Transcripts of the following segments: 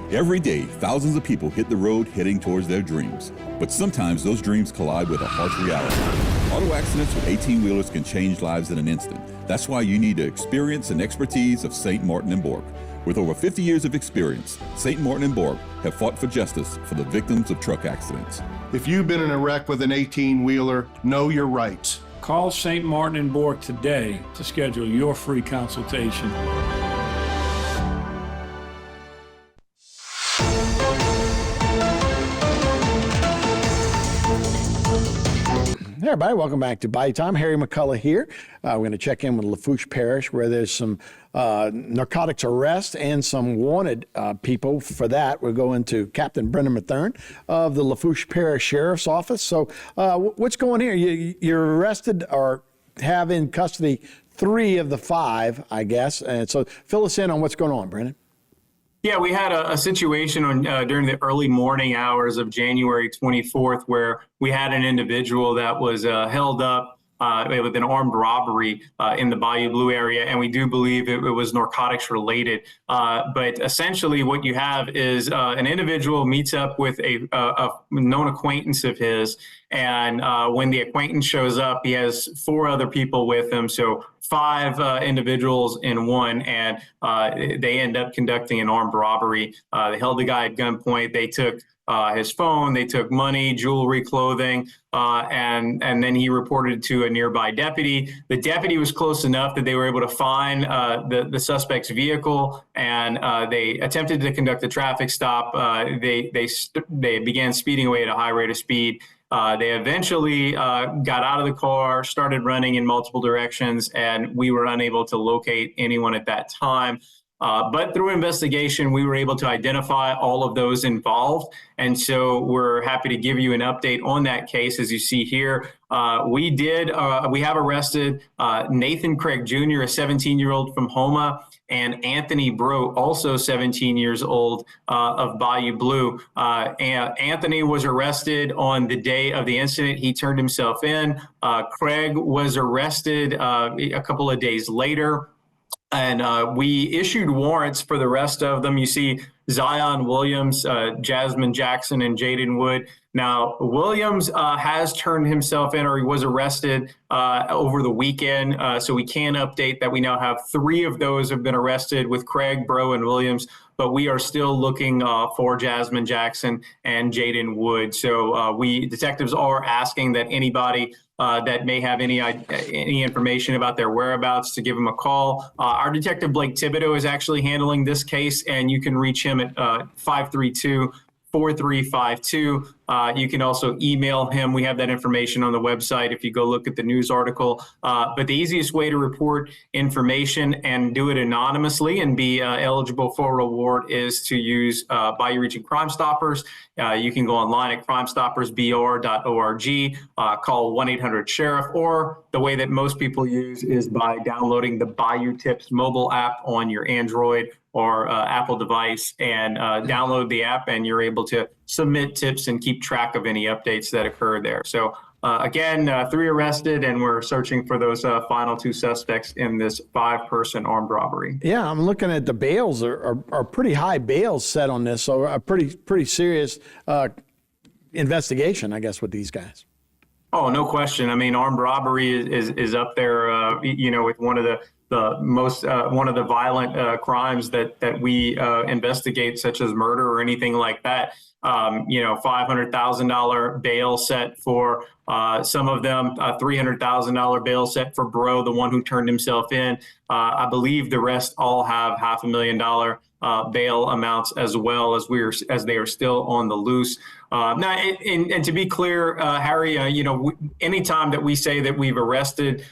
Every day, thousands of people hit the road heading towards their dreams. But sometimes those dreams collide with a harsh reality. Auto accidents with 18-wheelers can change lives in an instant. That's why you need the experience and expertise of St. Martin & Bork. With over 50 years of experience, St. Martin & Bork have fought for justice for the victims of truck accidents. If you've been in a wreck with an 18-wheeler, know your rights. Call St. Martin & Bork today to schedule your free consultation. Hey everybody, welcome back to Bayou Time. Harry McCullough here. We're going to check in with Lafourche Parish where there's some narcotics arrests and some wanted people. For that, we'll go into Captain Brendan Mathern of the Lafourche Parish Sheriff's Office. So what's going here? You're arrested or have in custody 3 of the 5, I guess. And so fill us in on what's going on, Brendan. Yeah, we had a situation during the early morning hours of January 24th where we had an individual that was held up with an armed robbery in the Bayou Blue area, and we do believe it was narcotics related. But essentially what you have is an individual meets up with a known acquaintance of his, and when the acquaintance shows up, he has 4 other people with him, so 5 individuals in one, and they end up conducting an armed robbery. They held the guy at gunpoint. They took his phone, they took money, jewelry, clothing, and then he reported to a nearby deputy. The deputy was close enough that they were able to find the suspect's vehicle, and they attempted to conduct a traffic stop. They began speeding away at a high rate of speed. They eventually got out of the car, started running in multiple directions, and we were unable to locate anyone at that time. But through investigation, we were able to identify all of those involved. And so we're happy to give you an update on that case. As you see here, we have arrested Nathan Craig Jr., a 17-year-old from Houma, and Anthony Bro, also 17 years old, of Bayou Blue. Anthony was arrested on the day of the incident. He turned himself in. Craig was arrested a couple of days later. And we issued warrants for the rest of them. You see Zion Williams, Jasmine Jackson, and Jaden Wood. Now, Williams has turned himself in, or he was arrested over the weekend. So we can update that we now have 3 of those have been arrested with Craig, Bro, and Williams. But we are still looking for Jasmine Jackson and Jaden Wood. So detectives are asking that anybody that may have any information about their whereabouts to give them a call. Our detective Blake Thibodeau is actually handling this case, and you can reach him at 532-4352. You can also email him. We have that information on the website if you go look at the news article. But the easiest way to report information and do it anonymously and be eligible for a reward is to use Bayou Region Crime Stoppers. You can go online at crimestoppersbr.org, call 1-800-SHERIFF, or the way that most people use is by downloading the Bayou Tips mobile app on your Android or Apple device, and download the app, and you're able to submit tips and keep track of any updates that occur there. So again, 3 arrested, and we're searching for those final 2 suspects in this 5-person armed robbery. Yeah, I'm looking at the bails are pretty high bails set on this, so a pretty serious investigation, I guess, with these guys. Oh, no question. I mean, armed robbery is up there, with one of the most one of the violent crimes that we investigate, such as murder or anything like that. $500,000 bail set for some of them, $300,000 bail set for Bro, the one who turned himself in. I believe the rest all have $500,000 bail amounts as well, as they are still on the loose. Now, and to be clear, Harry, anytime that we say that we've arrested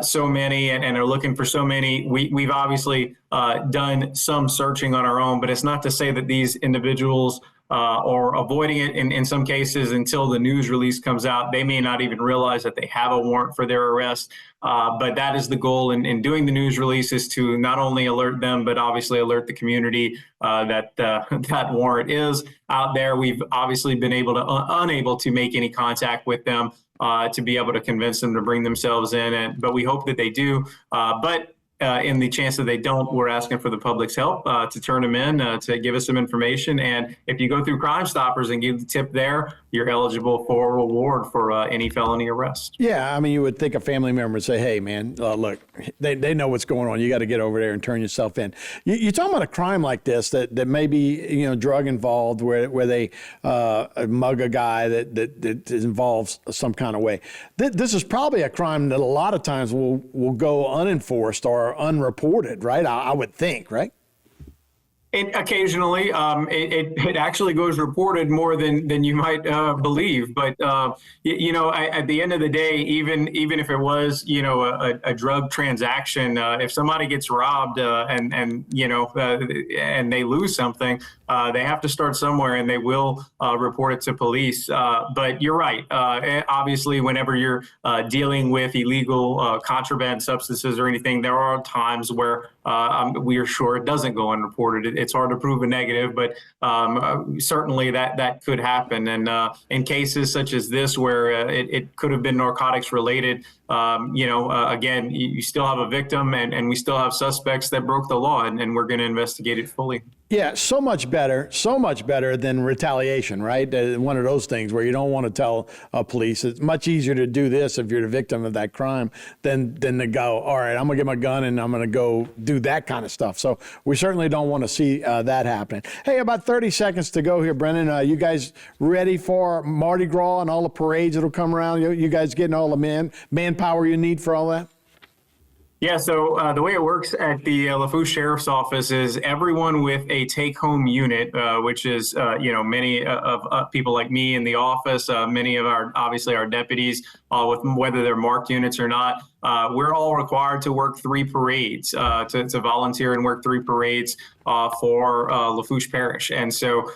so many and are looking for so many, we've obviously done some searching on our own, but it's not to say that these individuals or avoiding it in some cases until the news release comes out. They may not even realize that they have a warrant for their arrest. But that is the goal in doing the news release, is to not only alert them, but obviously alert the community that that warrant is out there. We've obviously been unable to make any contact with them to be able to convince them to bring themselves in, but we hope that they do. But in the chance that they don't, we're asking for the public's help to turn them in, to give us some information. And if you go through Crime Stoppers and give the tip there, you're eligible for a reward for any felony arrest. Yeah, I mean, you would think a family member would say, hey, man, look, they know what's going on. You got to get over there and turn yourself in. You're talking about a crime like this that may be, drug involved, where they mug a guy that involves some kind of way. This is probably a crime that a lot of times will go unenforced or unreported, right? I would think, right? Occasionally, it actually goes reported more than you might believe. But at the end of the day, even if it was a drug transaction, if somebody gets robbed and they lose something, they have to start somewhere, and they will report it to police. But you're right. Obviously, whenever you're dealing with illegal contraband substances or anything, there are times where we are sure it doesn't go unreported. It's hard to prove a negative, but certainly that could happen. And in cases such as this, where it could have been narcotics related, again, you still have a victim, and we still have suspects that broke the law, and we're going to investigate it fully. Yeah, so much better than retaliation, right? One of those things where you don't want to tell police. It's much easier to do this if you're the victim of that crime than to go, all right, I'm going to get my gun and I'm going to go do that kind of stuff. So we certainly don't want to see that happening. Hey, about 30 seconds to go here, Brennan. You guys ready for Mardi Gras and all the parades that'll come around? You guys getting all the manpower you need for all that? Yeah, so the way it works at the Lafourche Sheriff's Office is everyone with a take-home unit, which is, many of people like me in the office, many of our deputies, with whether they're marked units or not. We're all required to work 3 parades, to volunteer and work 3 parades for Lafourche Parish. And so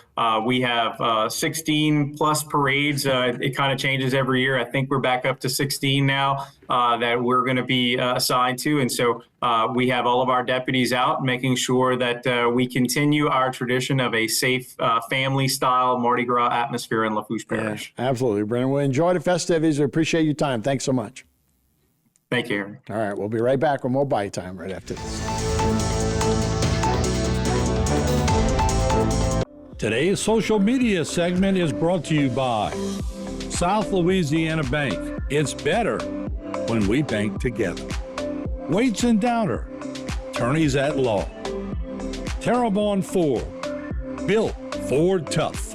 we have 16 plus parades. It kind of changes every year. I think we're back up to 16 now that we're going to be assigned to. And so we have all of our deputies out, making sure that we continue our tradition of a safe family-style Mardi Gras atmosphere in Lafourche Parish. Yeah, absolutely, Brennan. Well, enjoy the festivities. We appreciate your time. Thanks so much. Thank you, Aaron. All right, we'll be right back with more Bayou Time right after this. Today's social media segment is brought to you by South Louisiana Bank. It's better when we bank together. Waits and Downer, attorneys at law. Terrebonne Ford, built Ford tough.